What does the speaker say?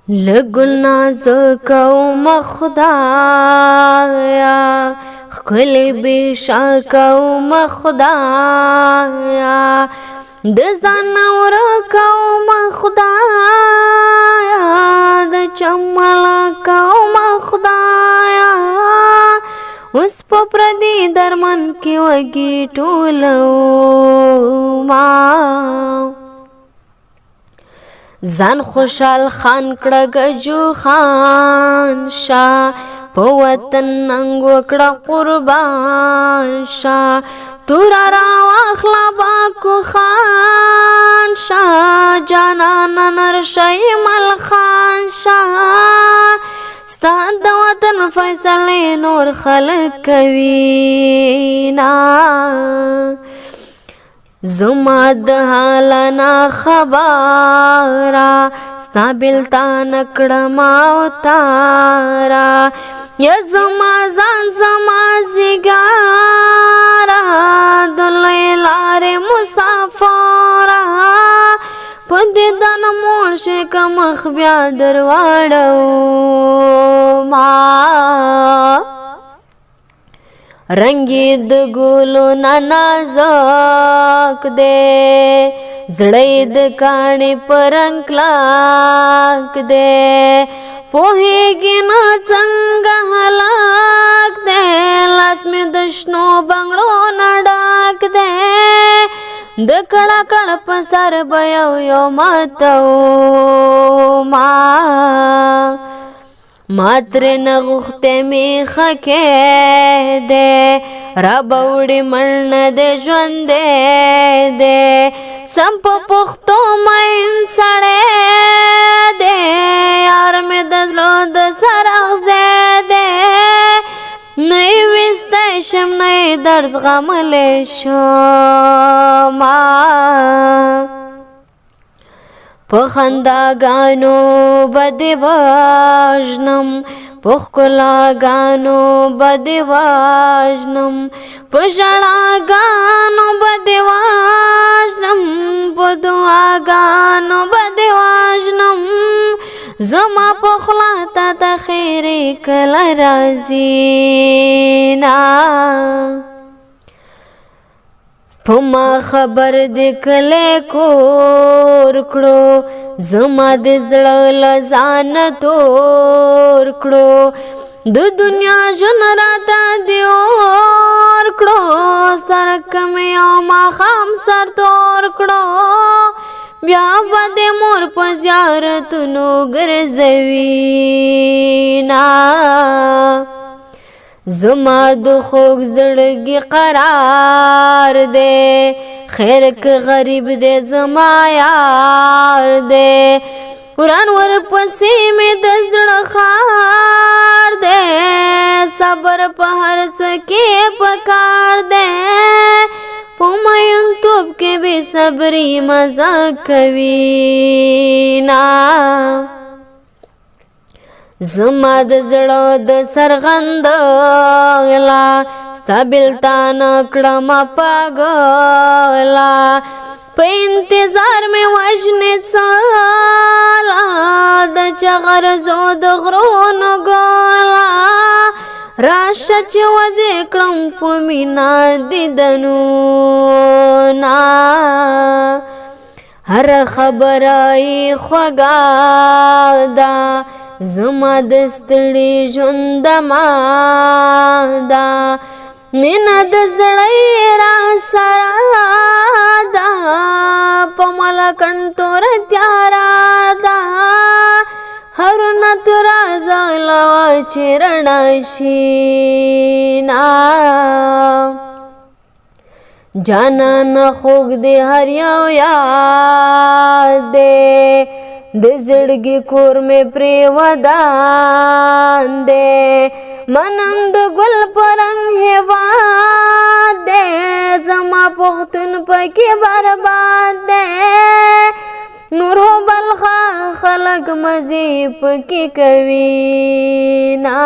لګل نازک او مخدایا خلی بشاک او مخدایا د زنور کو مخدایا د چملا کو مخدایا اوس په پردي درمن کې وږي ټولو ما ځان خوشحال خان کړه ګجو خان شاه په وطن ننګ وکړه قربان شاه تورا را واخله باکو خان شاه جانانا نرشی مل خان شاه ستا د وطن فیصلې نور خلک کوي نا زما د حالنا خبره ستا بلتان کړم او تاره یا زما ځان زما زیګاره د لوی لارې مسافره په دیدن موړ شي که مخ بیا درواړو ما رنگی د ګلو نازک دے زړی د کاڼي پرنګ کلاک دے پوهیږي نه څنګه هلاک دے لاس مې د شنو بنګړو نه ډاک دے د کړه کړه په سر به یو ماتو ما ترې نه غوښتې میخه کېدې رابوړې مړ نه دی ژوندی دی سم په پښتو مین سړی دی یار مې د زړه د سر اغزی دی نه یې ویستی شم نه یې درد زغملی شمه په خنداګانو به دې وژنم په ښکلاګانو به دې وژنم په ژړاګانو به دې وژنم په دعاګانو به دې وژنم زما په خوله تا ته خیرې کله راځي نه په ما خبر دې کلی کور کړو زما د زړه له ځانه تور کړو د دنیا ژوند راته دې اور کړو سرک مې او ماښام سر تور کړو بیا به دې مور په زیارتونو ګرځوي نه زما د خوږ زړګي قرار دے خیر که غریب دے زما یار دے وران ورپسې مې د زړه خار دے صبر په هر څه کې پکار دے په مینتوب کې بې صبري مزه کوي نه زما د زړه د سرغندلا ستا بلتان کړم پاګلا په انتظار مې وژنې څاله د چغرزو د غرونو ګوله راشه چې ودې کړم په مینا دیدنونه هر خبره یې خوږه ده زما د ستړي ژوند ماده مینه د زړه را سره ده په ملکن تور تیاره ده هرونه توره ځغلوه چې رڼا شي نه جانانه خوږ دی هر یو یاد دی د زړګي کور مې پرې ودان دی منم د ګل په رنګ هېواد دی زما پښتون پکې برباد دی نور هو بلخه خلک مزې پکې کوي نه